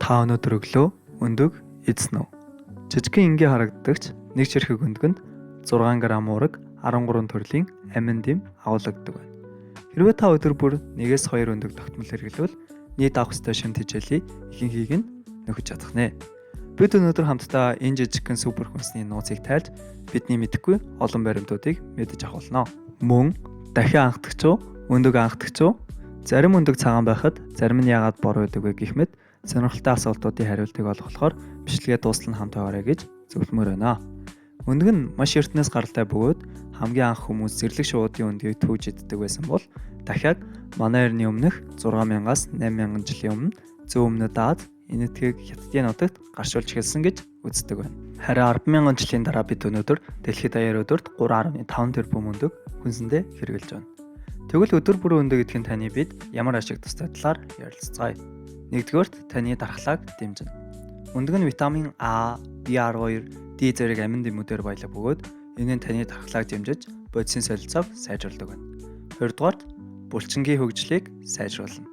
Та өнөөдөр өглөө өндөг эзэн үү? Жижигхэн энгийн харагддагч нэг чирхэг өндгөнд 6 грамм уураг 13 төрлийн амин дэм агуулдаг байна. Хэрвээ та өдөр бүр 1-2 өндөг тогтмол хэрэглэвэл нийт авах ёстой шимт хичээлийн ихэнхийг нь нөхөж чадах нэ. Бид өнөөдөр хамтдаа энэ жижигхэн супер хүнсний нууцыг тайлж бидний мэдэхгүй олон баримтуудыг мэдэж авах болно. Мөн дахин анхдагч уу, өндөг анхдагч уу, зарим өндөг цагаан байхад зарим нь яагаад бор байдаг вэ гэх мэт сонирхолтой асуултуудын хариултыг олгохлоор бичлэгээ дуустал нь хамт байгаарай гэж зөвлөмөр байна. Өндөг нь маш эртнээс гаралтай бөгөөд хамгийн анх хүмүүс зэрлэг шуудын өндгийг түүж иддэг байсан бол дахиад манай эртний өмнөх 6000-аас 8000 жилийн өмнө зүүн өмнөд Аз энэтхэг Хятадын нутагт гаршуулж эхэлсэн гэж үздэг байна. Харин 100000 жилийн дараа бид өнөөдөр дэлхийд даяар өдөрт 3.5 тэрбум өндөг хүнсэндээ хэрэгжилж байна. Тэгвэл өдөр бүр өндөг гэдг нь таны бид ямар ашиг тустай талаар ярилцгаая. Нэгдүгээрт таны дархлааг дэмжинэ. Өндөг нь витамин А, B12, D зэрэг амин дэмүүдээр баялаг бөгөөд энэ нь таны дархлааг дэмжиж бодисын солилцоог сайжруулдаг байна. Хоёрдугаарт булчингийн хөгжлийг сайжруулна.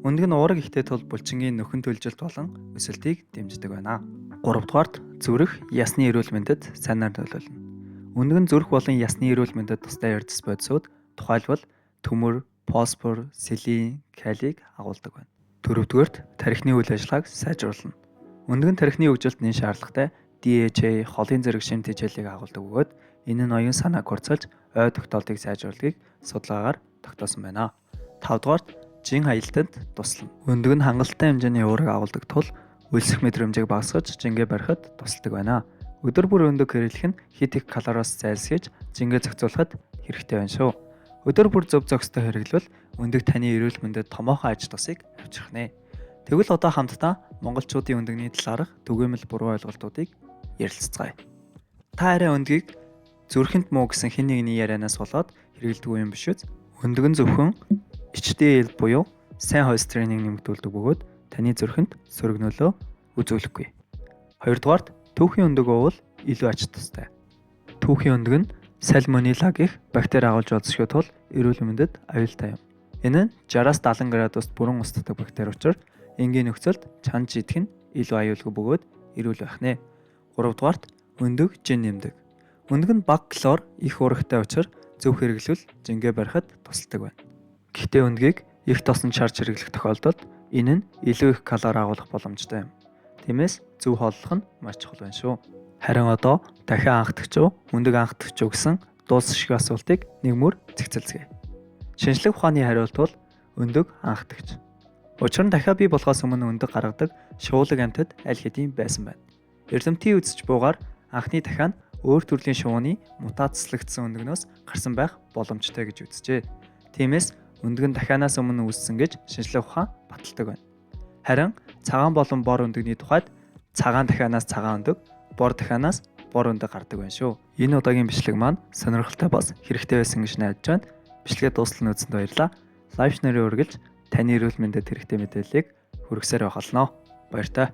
Өндөг нь уураг ихтэй тул булчингийн нөхөн төлжилт болон өсөлтийг дэмждэг байна. Гуравдугаарт зүрх, ясны эрүүл мэндэд сайнаар нөлөөлнө. Өндөг нь зүрх болон ясны эрүүл мэндэд тустай эрдэс бодисууд тухайлбал төмөр, фосфор, селен, калийг агуулдаг байна. Дөрөвдүгээрт тархины үйл ажиллагааг сайжруулна. Өндөг нь тархины хөгжилд нэн шаардлагатай DHA, холын зэрэг шимт хичээлийг агуулдаг бөгөөд энэ нь оюун санааг хурцлж ой тогтоолтыг сайжруулахыг судалгаагаар тогтоосон байна. Тавдугаарт жин хаялтанд туслана. Өндөг нь хангалттай хэмжээний уурыг агуулдаг тул өлсөх мэдрэмжийг багасгаж жингээ барихад тусалдаг байна. Өдөр бүр өндөг хэрэглэх нь хит их калориос зайлсхийж жингээ зохицуулахад хэрэгтэй байна шүү. Өдөр бүр зөв зохистой хэрэглэвэл өндөг таны эрүүл мэндэд томоохон аж тусыг авчрах нэ. Тэгвэл одоо хамтдаа монголчуудын өндөгний талаарх түгээмэл буруу ойлголтуудыг ярилцгаая. Та арай өндгийг зүрхэнд муу гэсэн хэн нэгний ярианаас болоод хэрэглэдэг юм биш үү? Өндөг нь зөвхөн HDL буюу сайн холестериныг нэмэгдүүлдэг бөгөөд таны зүрхэнд сөргнөлөө үзүүлэхгүй. Хоёрдугаарт түүхийн өндөг уувал илүү ач тустай. Түүхийн өндөг нь сальмонелла гэх бактери агуулж болзошгүй тул эрүүл мэндэд аюултай юм. Энэ нь 60-70 градуст бүрэн устдаг бактери учраас энгийн нөхцөлд чанж идэх нь илүү аюулгүй бөгөөд эрүүл байх нэ. Гуравдугаарт өндөг жин нэмдэг. Өндөг нь бага калори их уурагтай учраас зөв хэрэглэвэл жингээ барихад тусалдаг байна. Гэхдээ өндгийг их тосон шарж хэрэглэх тохиолдолд энэ нь илүү их калори агуулах боломжтой юм. Тиймээс зөв хооллох нь маш чухал байна шүү. Харин одоо дахин анхдагч уу, өндөг анхдагч уу гэсэн дуус шиг асуултыг нэгмөр зэгцэлцгээе. Шинжлэх ухааны хариулт бол өндөг анхдагч. Учир нь дахиад бий болохоос өмнө өндөг гаргадаг шуулаг амьтад аль хэдийн байсан байна. Эрдэмтдийн үзэж буугаар анхны дахиад өөр төрлийн шувууны мутацлагдсан өндөгнөөс гарсан байх боломжтой гэж үзжээ. Тиймээс өндөг нь дахианаас өмнө үүссэн гэж шинжлэх ухаан баталдаг байна. Харин цагаан болон бор өндөгний тухайд цагаан дахианаас цагаан өндөг, бор дахианаас бор өндөг гардаг байна шүү. Энэ удаагийн бичлэг маань сонирхолтой бас хэрэгтэй байсан гэж найдаж байна. Бичлэгээ дуустал үзсэнд баярлалаа. Лайв шнэрийг үргэлж таны эрүүл мэндэд хэрэгтэй мэдээллийг хүргэсээр байх болно. Баяртай.